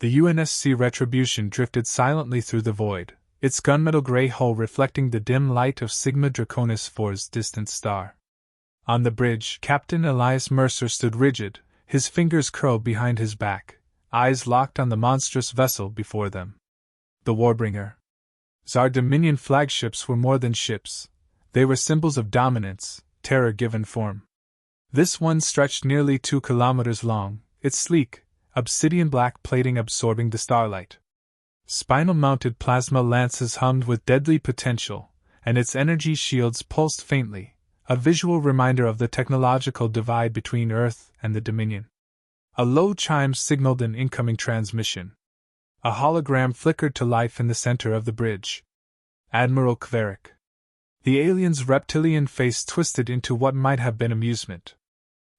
The UNSC Retribution drifted silently through the void, its gunmetal gray hull reflecting the dim light of Sigma Draconis IV's distant star. On the bridge, Captain Elias Mercer stood rigid, his fingers curled behind his back, eyes locked on the monstrous vessel before them. The Warbringer. Tsar Dominion flagships were more than ships. They were symbols of dominance, terror given form. This one stretched nearly 2 kilometers long, its sleek, obsidian black plating absorbing the starlight. Spinal-mounted plasma lances hummed with deadly potential, and its energy shields pulsed faintly, a visual reminder of the technological divide between Earth and the Dominion. A low chime signaled an incoming transmission. A hologram flickered to life in the center of the bridge. Admiral Kverik. The alien's reptilian face twisted into what might have been amusement.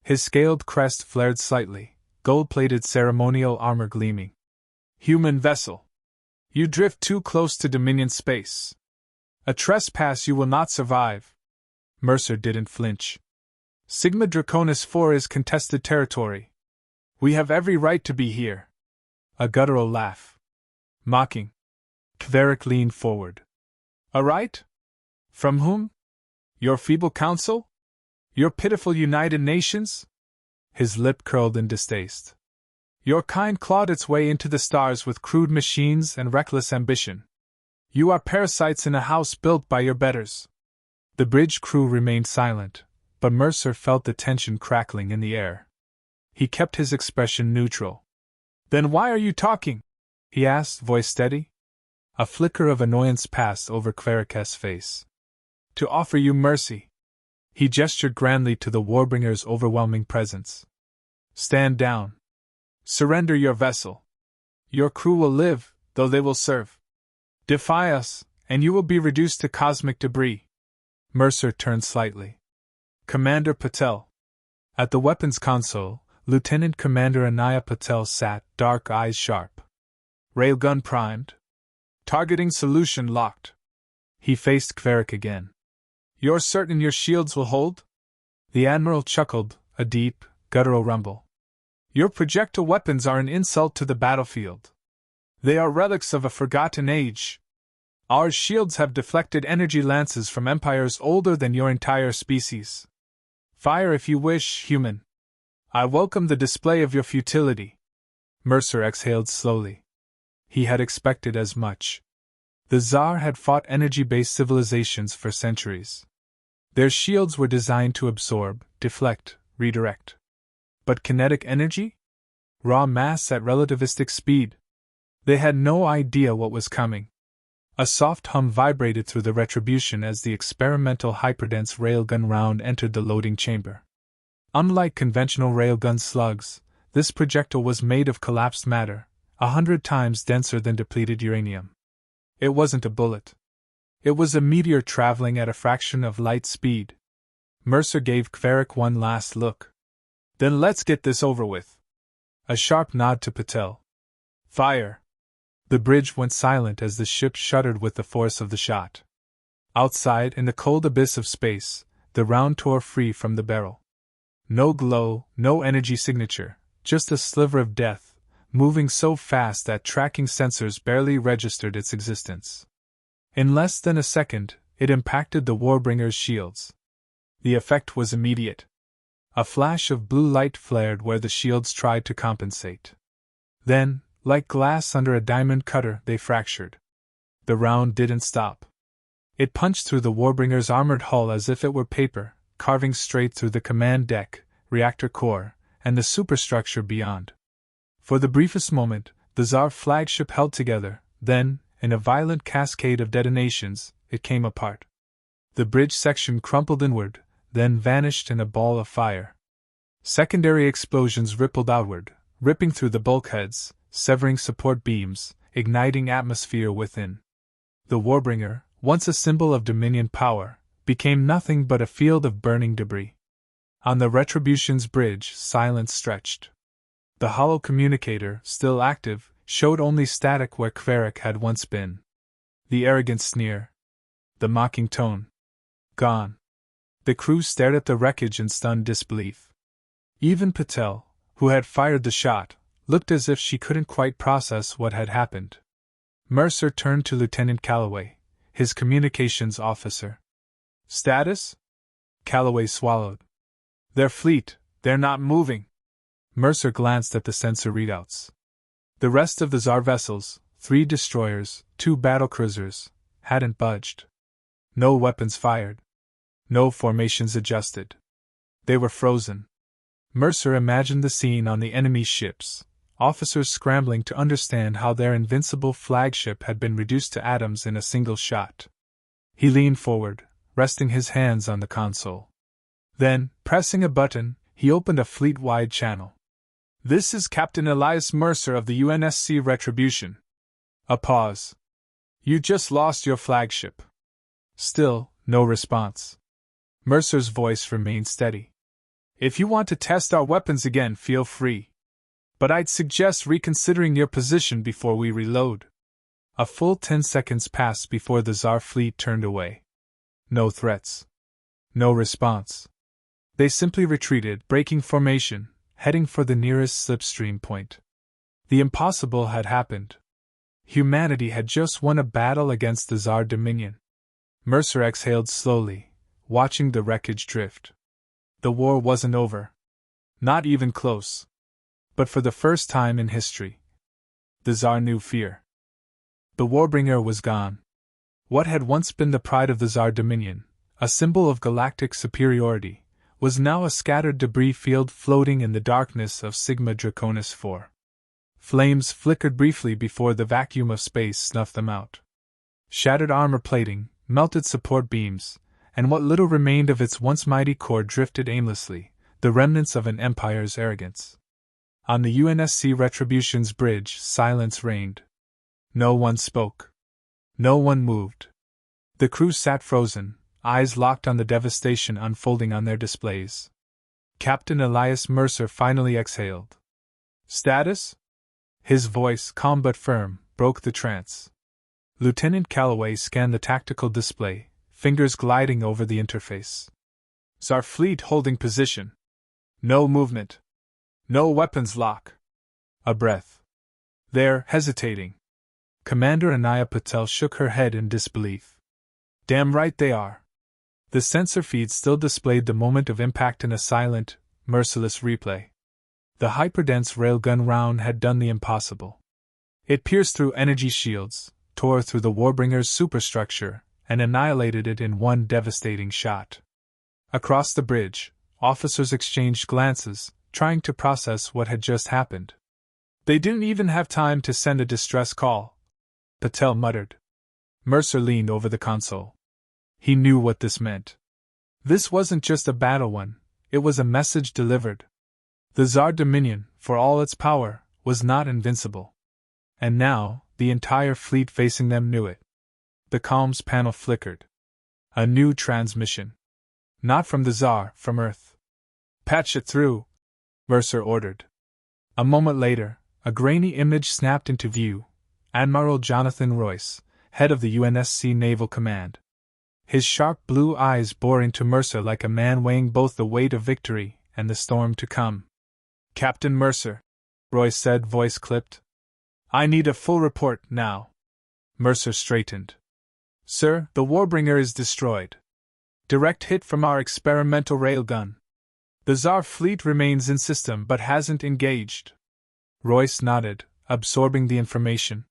His scaled crest flared slightly, gold-plated ceremonial armor gleaming. Human vessel. You drift too close to Dominion space. A trespass you will not survive. Mercer didn't flinch. Sigma Draconis IV is contested territory. We have every right to be here. A guttural laugh. Mocking. Kverik leaned forward. A right? From whom? Your feeble council? Your pitiful United Nations? His lip curled in distaste. Your kind clawed its way into the stars with crude machines and reckless ambition. You are parasites in a house built by your betters. The bridge crew remained silent, but Mercer felt the tension crackling in the air. He kept his expression neutral. Then why are you talking? He asked, voice steady. A flicker of annoyance passed over Kverik's face. To offer you mercy. He gestured grandly to the Warbringer's overwhelming presence. Stand down. Surrender your vessel. Your crew will live, though they will serve. Defy us, and you will be reduced to cosmic debris. Mercer turned slightly. Commander Patel. At the weapons console, Lieutenant Commander Anaya Patel sat, dark eyes sharp. Railgun primed. Targeting solution locked. He faced Kverik again. You're certain your shields will hold? The Admiral chuckled, a deep, guttural rumble. Your projectile weapons are an insult to the battlefield. They are relics of a forgotten age. Our shields have deflected energy lances from empires older than your entire species. Fire if you wish, human. I welcome the display of your futility. Mercer exhaled slowly. He had expected as much. The Tsar had fought energy-based civilizations for centuries. Their shields were designed to absorb, deflect, redirect. But kinetic energy? Raw mass at relativistic speed? They had no idea what was coming. A soft hum vibrated through the Retribution as the experimental hyperdense railgun round entered the loading chamber. Unlike conventional railgun slugs, this projectile was made of collapsed matter, 100 times denser than depleted uranium. It wasn't a bullet. It was a meteor traveling at a fraction of light speed. Mercer gave Kverik one last look. Then let's get this over with. A sharp nod to Patel. Fire. The bridge went silent as the ship shuddered with the force of the shot. Outside, in the cold abyss of space, the round tore free from the barrel. No glow, no energy signature, just a sliver of death, moving so fast that tracking sensors barely registered its existence. In less than a second, it impacted the Warbringer's shields. The effect was immediate. A flash of blue light flared where the shields tried to compensate. Then, like glass under a diamond cutter, they fractured. The round didn't stop. It punched through the Warbringer's armored hull as if it were paper, carving straight through the command deck, reactor core, and the superstructure beyond. For the briefest moment, the Tsar flagship held together, then, in a violent cascade of detonations, it came apart. The bridge section crumpled inward, then vanished in a ball of fire. Secondary explosions rippled outward, ripping through the bulkheads, severing support beams, igniting atmosphere within. The Warbringer, once a symbol of Dominion power, became nothing but a field of burning debris. On the Retribution's bridge, silence stretched. The hollow communicator, still active, showed only static where Kverik had once been. The arrogant sneer. The mocking tone. Gone. The crew stared at the wreckage in stunned disbelief. Even Patel, who had fired the shot, looked as if she couldn't quite process what had happened. Mercer turned to Lieutenant Calloway, his communications officer. Status? Calloway swallowed. Their fleet, they're not moving. Mercer glanced at the sensor readouts. The rest of the Tsar vessels, 3 destroyers, 2 battlecruisers, hadn't budged. No weapons fired. No formations adjusted. They were frozen. Mercer imagined the scene on the enemy ships, officers scrambling to understand how their invincible flagship had been reduced to atoms in a single shot. He leaned forward, resting his hands on the console. Then, pressing a button, he opened a fleet-wide channel. This is Captain Elias Mercer of the UNSC Retribution. A pause. You just lost your flagship. Still, no response. Mercer's voice remained steady. If you want to test our weapons again, feel free. But I'd suggest reconsidering your position before we reload. A full 10 seconds passed before the Tsar fleet turned away. No threats. No response. They simply retreated, breaking formation, heading for the nearest slipstream point. The impossible had happened. Humanity had just won a battle against the Tsar Dominion. Mercer exhaled slowly, watching the wreckage drift. The war wasn't over. Not even close. But for the first time in history, the Tsar knew fear. The Warbringer was gone. What had once been the pride of the Tsar Dominion, a symbol of galactic superiority, was now a scattered debris field floating in the darkness of Sigma Draconis IV. Flames flickered briefly before the vacuum of space snuffed them out. Shattered armor plating, melted support beams, and what little remained of its once mighty core drifted aimlessly, the remnants of an empire's arrogance. On the UNSC Retribution's bridge, silence reigned. No one spoke. No one moved. The crew sat frozen, eyes locked on the devastation unfolding on their displays. Captain Elias Mercer finally exhaled. Status? His voice, calm but firm, broke the trance. Lieutenant Calloway scanned the tactical display, fingers gliding over the interface. Tsar fleet holding position. No movement. No weapons lock. A breath. They're hesitating. Commander Anaya Patel shook her head in disbelief. Damn right they are. The sensor feed still displayed the moment of impact in a silent, merciless replay. The hyperdense railgun round had done the impossible. It pierced through energy shields, tore through the Warbringer's superstructure, and annihilated it in one devastating shot. Across the bridge, officers exchanged glances, trying to process what had just happened. They didn't even have time to send a distress call, Patel muttered. Mercer leaned over the console. He knew what this meant. This wasn't just a battle won, it was a message delivered. The Tsar Dominion, for all its power, was not invincible. And now, the entire fleet facing them knew it. The comms panel flickered. A new transmission. Not from the Tsar, from Earth. Patch it through, Mercer ordered. A moment later, a grainy image snapped into view. Admiral Jonathan Royce, head of the UNSC Naval Command. His sharp blue eyes bore into Mercer like a man weighing both the weight of victory and the storm to come. Captain Mercer, Royce said, voice clipped. I need a full report now. Mercer straightened. Sir, the Warbringer is destroyed. Direct hit from our experimental railgun. The Tsar fleet remains in system but hasn't engaged. Royce nodded, absorbing the information.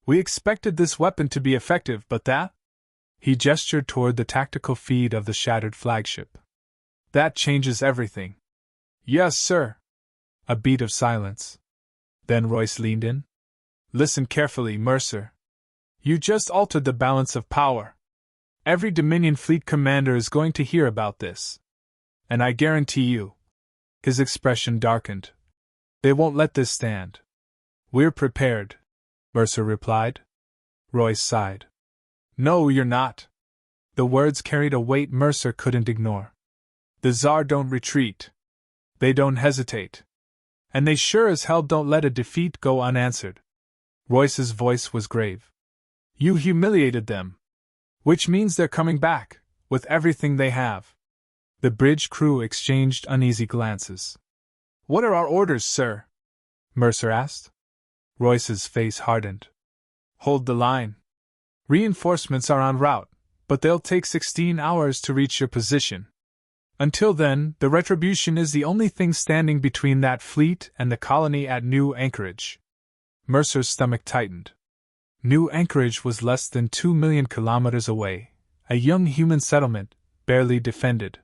We expected this weapon to be effective, but that? He gestured toward the tactical feed of the shattered flagship. That changes everything. Yes, sir. A beat of silence. Then Royce leaned in. Listen carefully, Mercer. You just altered the balance of power. Every Dominion fleet commander is going to hear about this. And I guarantee you. His expression darkened. They won't let this stand. We're prepared, Mercer replied. Royce sighed. No, you're not. The words carried a weight Mercer couldn't ignore. The Tsar don't retreat. They don't hesitate. And they sure as hell don't let a defeat go unanswered. Royce's voice was grave. You humiliated them. Which means they're coming back, with everything they have. The bridge crew exchanged uneasy glances. What are our orders, sir? Mercer asked. Royce's face hardened. Hold the line. Reinforcements are en route, but they'll take 16 hours to reach your position. Until then, the Retribution is the only thing standing between that fleet and the colony at New Anchorage. Mercer's stomach tightened. New Anchorage was less than 2 million kilometers away, a young human settlement, barely defended.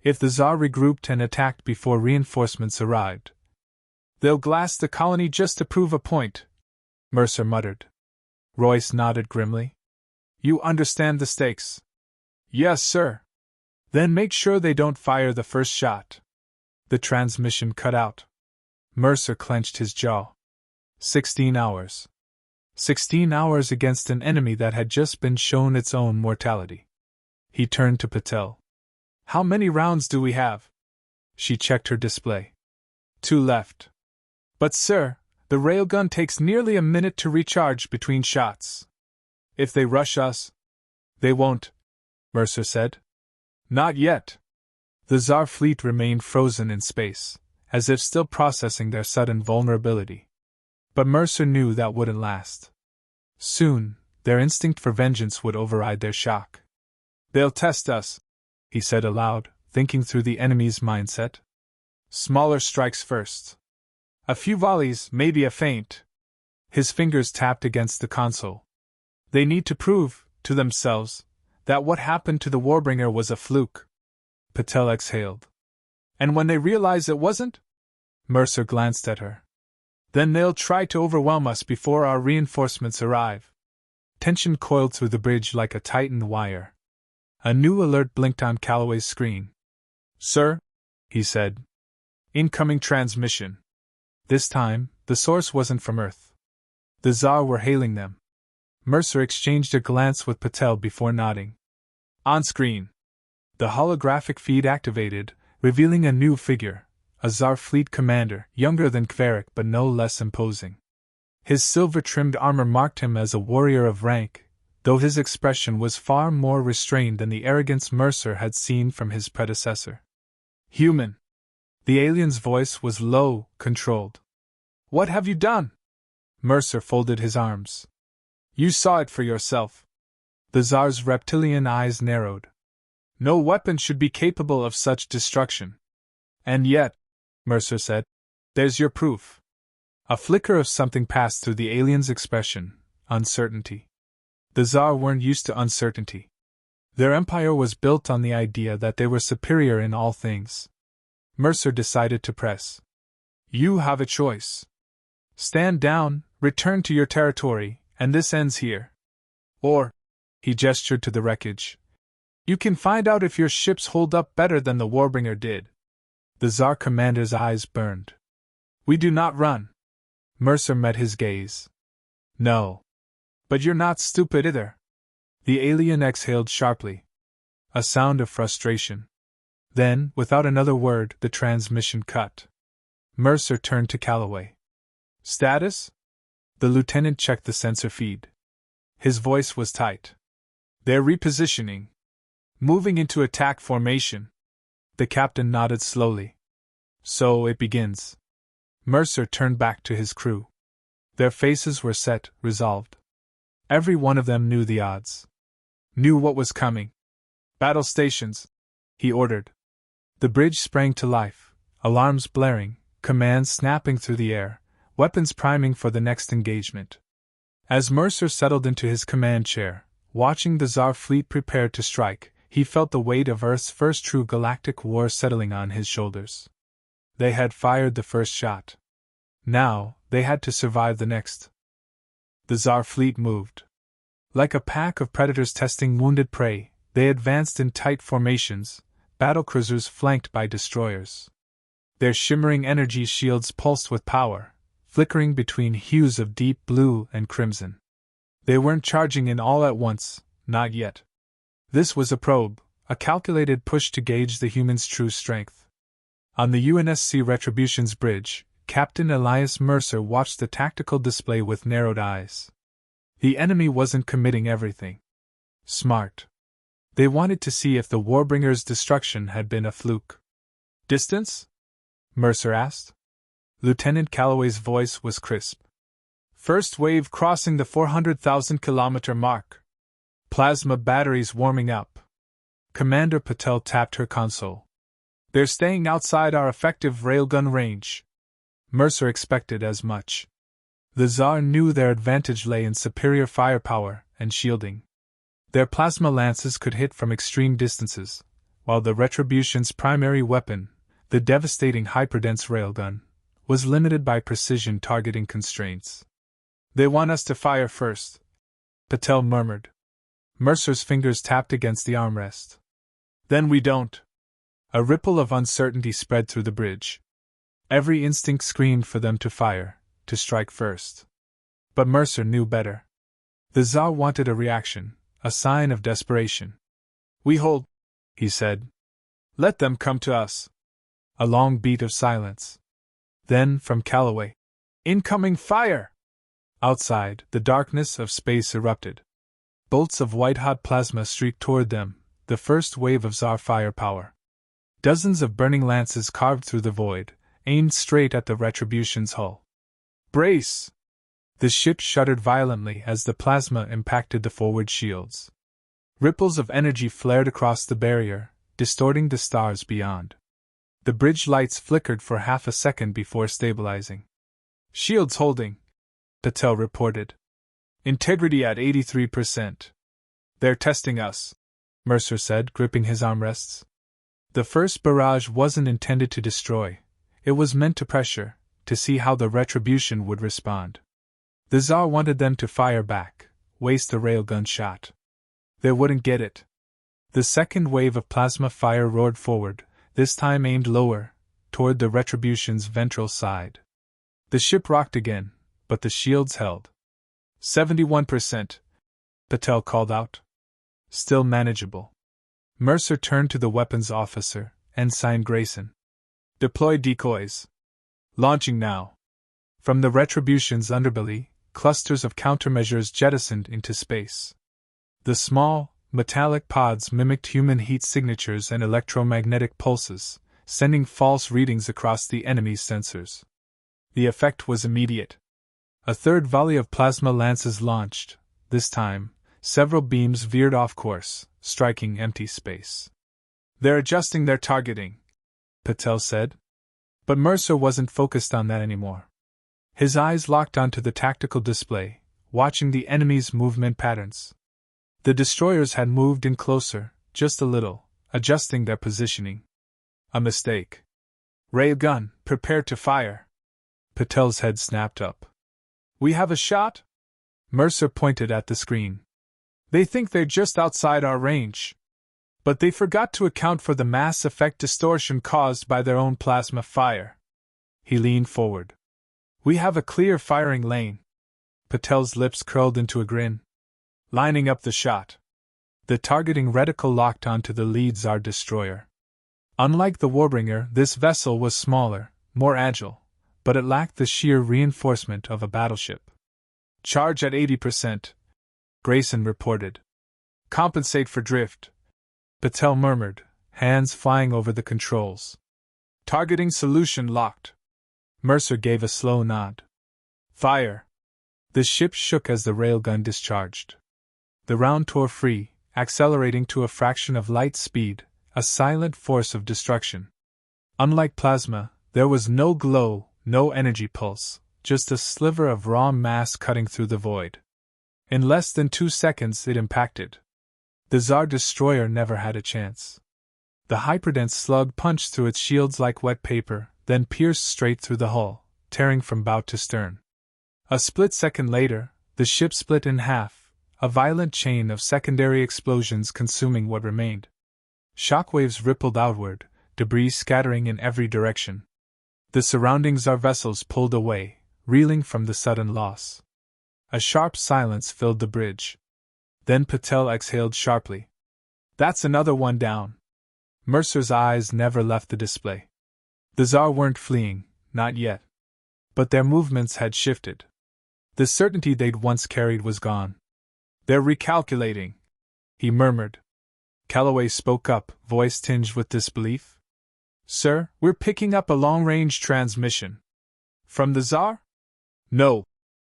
If the Tsar regrouped and attacked before reinforcements arrived, they'll glass the colony just to prove a point, Mercer muttered. Royce nodded grimly. You understand the stakes? Yes, sir. Then make sure they don't fire the first shot. The transmission cut out. Mercer clenched his jaw. 16 hours. 16 hours against an enemy that had just been shown its own mortality. He turned to Patel. How many rounds do we have? She checked her display. 2 left. But sir, the railgun takes nearly a minute to recharge between shots. If they rush us... They won't, Mercer said. Not yet. The Tsar fleet remained frozen in space, as if still processing their sudden vulnerability. But Mercer knew that wouldn't last. Soon, their instinct for vengeance would override their shock. They'll test us, he said aloud, thinking through the enemy's mindset. Smaller strikes first. A few volleys, maybe a feint. His fingers tapped against the console. They need to prove, to themselves, that what happened to the Warbringer was a fluke. Patel exhaled. And when they realize it wasn't? Mercer glanced at her. Then they'll try to overwhelm us before our reinforcements arrive. Tension coiled through the bridge like a tightened wire. A new alert blinked on Calloway's screen. Sir, he said. Incoming transmission. This time, the source wasn't from Earth. The Tsar were hailing them. Mercer exchanged a glance with Patel before nodding. On screen. The holographic feed activated, revealing a new figure, a Tsar fleet commander, younger than Kverik but no less imposing. His silver-trimmed armor marked him as a warrior of rank, though his expression was far more restrained than the arrogance Mercer had seen from his predecessor. Human. The alien's voice was low, controlled. What have you done? Mercer folded his arms. You saw it for yourself. The Tsar's reptilian eyes narrowed. No weapon should be capable of such destruction. And yet, Mercer said, there's your proof. A flicker of something passed through the alien's expression, uncertainty. The Tsar weren't used to uncertainty. Their empire was built on the idea that they were superior in all things. Mercer decided to press. You have a choice. Stand down, return to your territory, and this ends here. Or, he gestured to the wreckage, you can find out if your ships hold up better than the Warbringer did. The Tsar commander's eyes burned. We do not run. Mercer met his gaze. No. But you're not stupid either. The alien exhaled sharply. A sound of frustration. Then, without another word, the transmission cut. Mercer turned to Calloway. Status? The lieutenant checked the sensor feed. His voice was tight. They're repositioning. Moving into attack formation. The captain nodded slowly. So it begins. Mercer turned back to his crew. Their faces were set, resolved. Every one of them knew the odds. Knew what was coming. Battle stations, he ordered. The bridge sprang to life, alarms blaring, commands snapping through the air, weapons priming for the next engagement. As Mercer settled into his command chair, watching the Tsar fleet prepare to strike, he felt the weight of Earth's first true galactic war settling on his shoulders. They had fired the first shot. Now, they had to survive the next. The Tsar fleet moved. Like a pack of predators testing wounded prey, they advanced in tight formations, battlecruisers flanked by destroyers. Their shimmering energy shields pulsed with power, flickering between hues of deep blue and crimson. They weren't charging in all at once, not yet. This was a probe, a calculated push to gauge the human's true strength. On the UNSC Retribution's bridge, Captain Elias Mercer watched the tactical display with narrowed eyes. The enemy wasn't committing everything. Smart. They wanted to see if the Warbringer's destruction had been a fluke. Distance? Mercer asked. Lieutenant Calloway's voice was crisp. First wave crossing the 400,000-kilometer mark. Plasma batteries warming up. Commander Patel tapped her console. They're staying outside our effective railgun range. Mercer expected as much. The Tsar knew their advantage lay in superior firepower and shielding. Their plasma lances could hit from extreme distances, while the Retribution's primary weapon, the devastating hyperdense railgun, was limited by precision targeting constraints. They want us to fire first, Patel murmured. Mercer's fingers tapped against the armrest. Then we don't. A ripple of uncertainty spread through the bridge. Every instinct screamed for them to fire, to strike first. But Mercer knew better. The Tsar wanted a reaction, a sign of desperation. We hold, he said. Let them come to us. A long beat of silence. Then, from Calloway, incoming fire! Outside, the darkness of space erupted. Bolts of white-hot plasma streaked toward them, the first wave of Tsar firepower. Dozens of burning lances carved through the void, aimed straight at the Retribution's hull. Brace! The ship shuddered violently as the plasma impacted the forward shields. Ripples of energy flared across the barrier, distorting the stars beyond. The bridge lights flickered for half a second before stabilizing. Shields holding, Patel reported. Integrity at 83%. They're testing us, Mercer said, gripping his armrests. The first barrage wasn't intended to destroy. It was meant to pressure, to see how the Retribution would respond. The Tsar wanted them to fire back, waste a railgun shot. They wouldn't get it. The second wave of plasma fire roared forward, this time aimed lower, toward the Retribution's ventral side. The ship rocked again, but the shields held. 71%, Patel called out. Still manageable. Mercer turned to the weapons officer, Ensign Grayson. Deploy decoys. Launching now. From the Retribution's underbelly, clusters of countermeasures jettisoned into space. The small, metallic pods mimicked human heat signatures and electromagnetic pulses, sending false readings across the enemy's sensors. The effect was immediate. A third volley of plasma lances launched. This time, several beams veered off course, striking empty space. They're adjusting their targeting, Patel said. But Mercer wasn't focused on that anymore. His eyes locked onto the tactical display, watching the enemy's movement patterns. The destroyers had moved in closer, just a little, adjusting their positioning. A mistake. Railgun, prepare to fire. Patel's head snapped up. We have a shot? Mercer pointed at the screen. They think they're just outside our range. But they forgot to account for the mass effect distortion caused by their own plasma fire. He leaned forward. We have a clear firing lane. Patel's lips curled into a grin. Lining up the shot. The targeting reticle locked onto the lead Tsar destroyer. Unlike the Warbringer, this vessel was smaller, more agile, but it lacked the sheer reinforcement of a battleship. Charge at 80%, Grayson reported. Compensate for drift, Patel murmured, hands flying over the controls. Targeting solution locked. Mercer gave a slow nod. Fire. The ship shook as the railgun discharged. The round tore free, accelerating to a fraction of light speed, a silent force of destruction. Unlike plasma, there was no glow, no energy pulse, just a sliver of raw mass cutting through the void. In less than 2 seconds it impacted. The Tsar destroyer never had a chance. The hyperdense slug punched through its shields like wet paper, then pierced straight through the hull, tearing from bow to stern. A split second later, the ship split in half, a violent chain of secondary explosions consuming what remained. Shockwaves rippled outward, debris scattering in every direction. The surrounding Tsar vessels pulled away, reeling from the sudden loss. A sharp silence filled the bridge. Then Patel exhaled sharply. That's another one down. Mercer's eyes never left the display. The Tsar weren't fleeing, not yet. But their movements had shifted. The certainty they'd once carried was gone. They're recalculating, he murmured. Calloway spoke up, voice tinged with disbelief. Sir, we're picking up a long-range transmission. From the Tsar? No,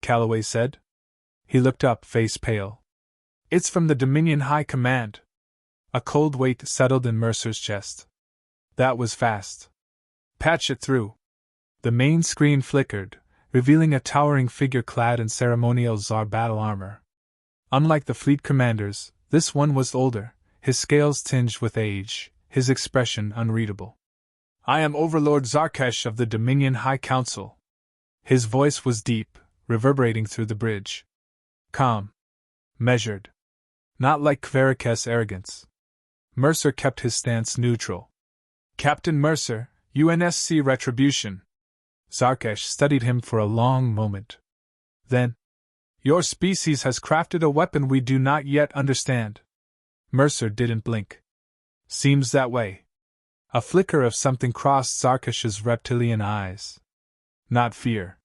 Calloway said. He looked up, face pale. It's from the Dominion High Command. A cold weight settled in Mercer's chest. That was fast. Patch it through. The main screen flickered, revealing a towering figure clad in ceremonial Tsar battle armor. Unlike the fleet commanders, this one was older, his scales tinged with age, his expression unreadable. I am Overlord Zarkesh of the Dominion High Council. His voice was deep, reverberating through the bridge. Calm. Measured. Not like Kvarik's arrogance. Mercer kept his stance neutral. Captain Mercer, UNSC Retribution. Zarkesh studied him for a long moment. Then, your species has crafted a weapon we do not yet understand. Mercer didn't blink. Seems that way. A flicker of something crossed Zarkesh's reptilian eyes. Not fear.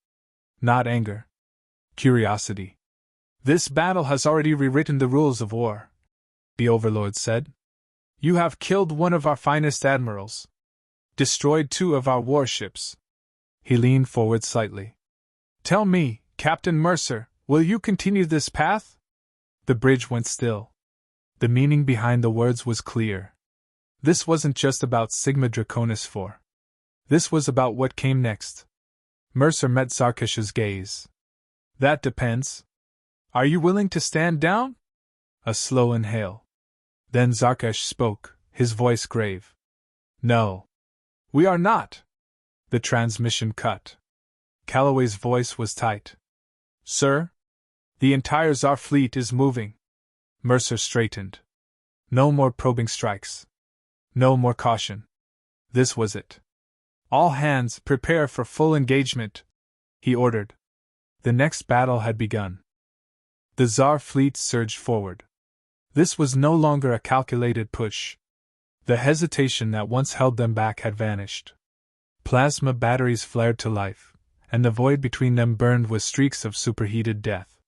Not anger. Curiosity. This battle has already rewritten the rules of war, the Overlord said. You have killed one of our finest admirals. Destroyed 2 of our warships. He leaned forward slightly. Tell me, Captain Mercer, will you continue this path? The bridge went still. The meaning behind the words was clear. This wasn't just about Sigma Draconis 4. This was about what came next. Mercer met Zarkesh's gaze. That depends. Are you willing to stand down? A slow inhale. Then Zarkesh spoke, his voice grave. No. We are not. The transmission cut. Calloway's voice was tight. Sir? The entire Tsar fleet is moving. Mercer straightened. No more probing strikes. No more caution. This was it. All hands prepare for full engagement, he ordered. The next battle had begun. The Tsar fleet surged forward. This was no longer a calculated push. The hesitation that once held them back had vanished. Plasma batteries flared to life, and the void between them burned with streaks of superheated death.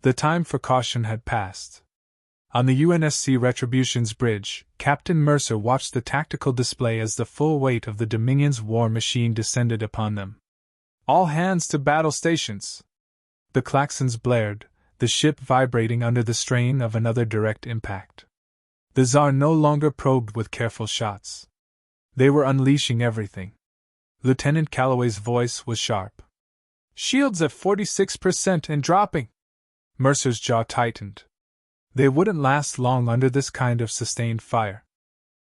The time for caution had passed. On the UNSC Retribution's bridge, Captain Mercer watched the tactical display as the full weight of the Dominion's war machine descended upon them. All hands to battle stations! The klaxons blared, the ship vibrating under the strain of another direct impact. The Tsar no longer probed with careful shots. They were unleashing everything. Lieutenant Calloway's voice was sharp. Shields at 46% and dropping. Mercer's jaw tightened. They wouldn't last long under this kind of sustained fire.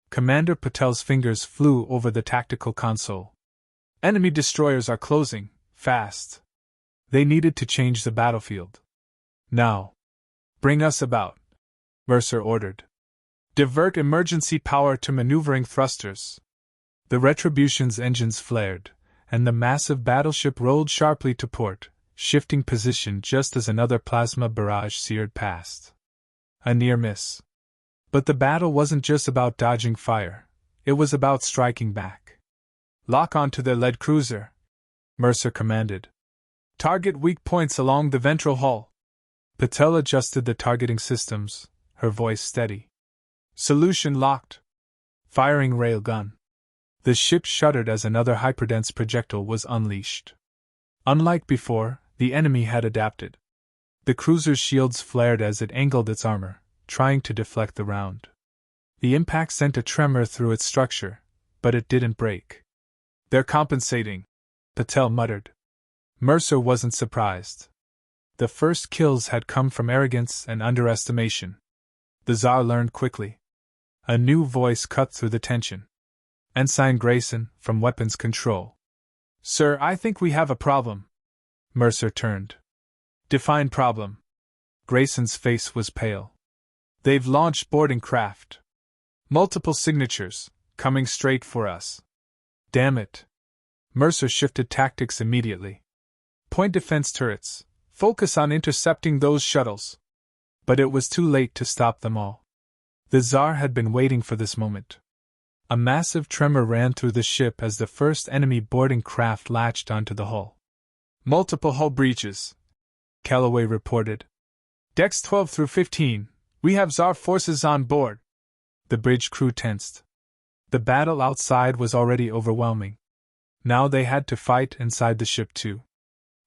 Commander Patel's fingers flew over the tactical console. Enemy destroyers are closing, fast. They needed to change the battlefield. Now. Bring us about, Mercer ordered. Divert emergency power to maneuvering thrusters. The Retribution's engines flared, and the massive battleship rolled sharply to port, shifting position just as another plasma barrage seared past. A near miss. But the battle wasn't just about dodging fire, it was about striking back. Lock onto their lead cruiser, Mercer commanded. Target weak points along the ventral hull. Patel adjusted the targeting systems, her voice steady. Solution locked. Firing railgun. The ship shuddered as another hyperdense projectile was unleashed. Unlike before, the enemy had adapted. The cruiser's shields flared as it angled its armor, trying to deflect the round. The impact sent a tremor through its structure, but it didn't break. They're compensating, Patel muttered. Mercer wasn't surprised. The first kills had come from arrogance and underestimation. The Tsar learned quickly. A new voice cut through the tension. Ensign Grayson, from weapons control. Sir, I think we have a problem. Mercer turned. Define problem. Grayson's face was pale. They've launched boarding craft. Multiple signatures, coming straight for us. Damn it. Mercer shifted tactics immediately. Point defense turrets. Focus on intercepting those shuttles. But it was too late to stop them all. The Tsar had been waiting for this moment. A massive tremor ran through the ship as the first enemy boarding craft latched onto the hull. Multiple hull breaches, Calloway reported. Decks 12 through 15, we have Tsar forces on board. The bridge crew tensed. The battle outside was already overwhelming. Now they had to fight inside the ship too.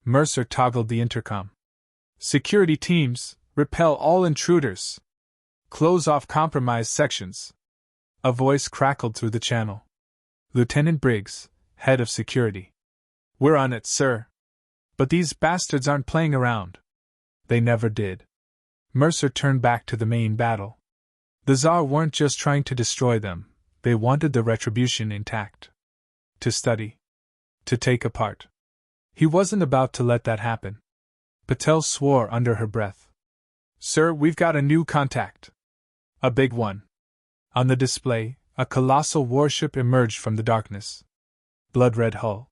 Mercer toggled the intercom. Security teams, repel all intruders. Close off compromised sections. A voice crackled through the channel. Lieutenant Briggs, head of security. We're on it, sir. But these bastards aren't playing around. They never did. Mercer turned back to the main battle. The Tsar weren't just trying to destroy them, they wanted the retribution intact. To study. To take apart. He wasn't about to let that happen. Patel swore under her breath. Sir, we've got a new contact. A big one. On the display, a colossal warship emerged from the darkness. Blood-red hull.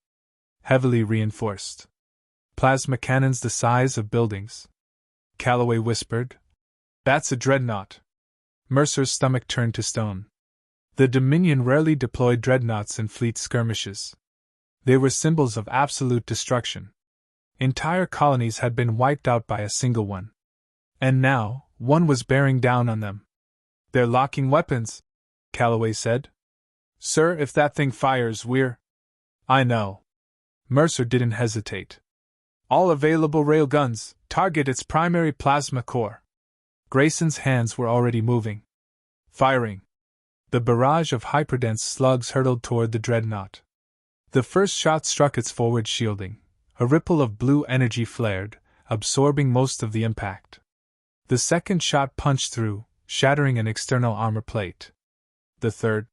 Heavily reinforced. Plasma cannons the size of buildings. Calloway whispered. That's a dreadnought. Mercer's stomach turned to stone. The Dominion rarely deployed dreadnoughts in fleet skirmishes. They were symbols of absolute destruction. Entire colonies had been wiped out by a single one. And now, one was bearing down on them. They're locking weapons, Calloway said. Sir, if that thing fires, we're... I know. Mercer didn't hesitate. All available railguns, target its primary plasma core. Grayson's hands were already moving. Firing. The barrage of hyperdense slugs hurtled toward the dreadnought. The first shot struck its forward shielding. A ripple of blue energy flared, absorbing most of the impact. The second shot punched through, shattering an external armor plate. The third.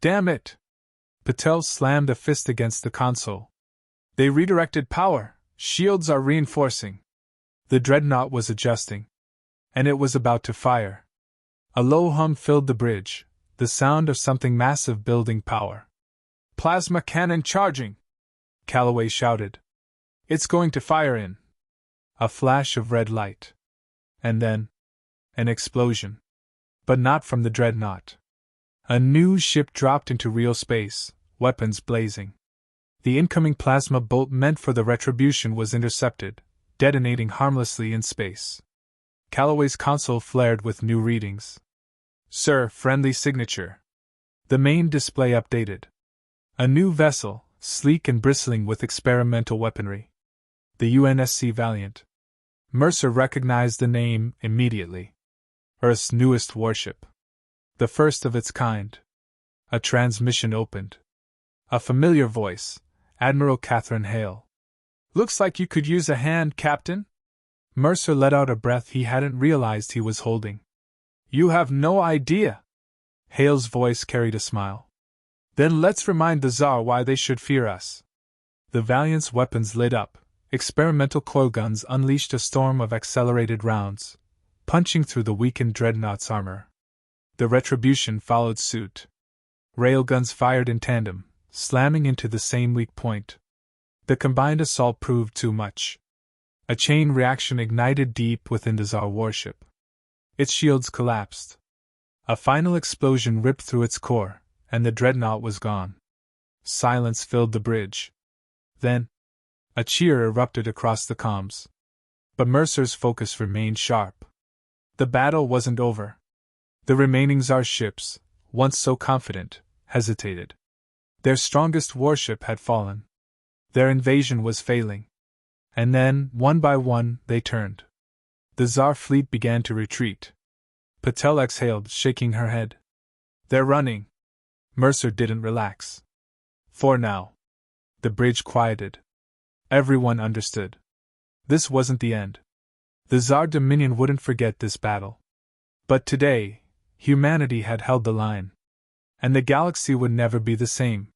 Damn it! Patel slammed a fist against the console. They redirected power. Shields are reinforcing. The dreadnought was adjusting. And it was about to fire. A low hum filled the bridge, the sound of something massive building power. Plasma cannon charging! Calloway shouted. It's going to fire in. A flash of red light. And then, an explosion. But not from the dreadnought. A new ship dropped into real space, weapons blazing. The incoming plasma bolt meant for the retribution was intercepted, detonating harmlessly in space. Calloway's console flared with new readings. Sir, friendly signature. The main display updated. A new vessel, sleek and bristling with experimental weaponry. The UNSC Valiant. Mercer recognized the name immediately. Earth's newest warship. The first of its kind. A transmission opened. A familiar voice, Admiral Catherine Hale. Looks like you could use a hand, Captain? Mercer let out a breath he hadn't realized he was holding. You have no idea. Hale's voice carried a smile. Then let's remind the Tsar why they should fear us. The Valiant's weapons lit up. Experimental coil guns unleashed a storm of accelerated rounds, punching through the weakened dreadnought's armor. The Retribution followed suit. Railguns fired in tandem, slamming into the same weak point. The combined assault proved too much. A chain reaction ignited deep within the Tsar warship. Its shields collapsed. A final explosion ripped through its core, and the dreadnought was gone. Silence filled the bridge. Then, a cheer erupted across the comms. But Mercer's focus remained sharp. The battle wasn't over. The remaining Tsar ships, once so confident, hesitated. Their strongest warship had fallen. Their invasion was failing. And then, one by one, they turned. The Tsar fleet began to retreat. Patel exhaled, shaking her head. They're running. Mercer didn't relax. For now. The bridge quieted. Everyone understood. This wasn't the end. The Tsar Dominion wouldn't forget this battle. But today, humanity had held the line. And the galaxy would never be the same.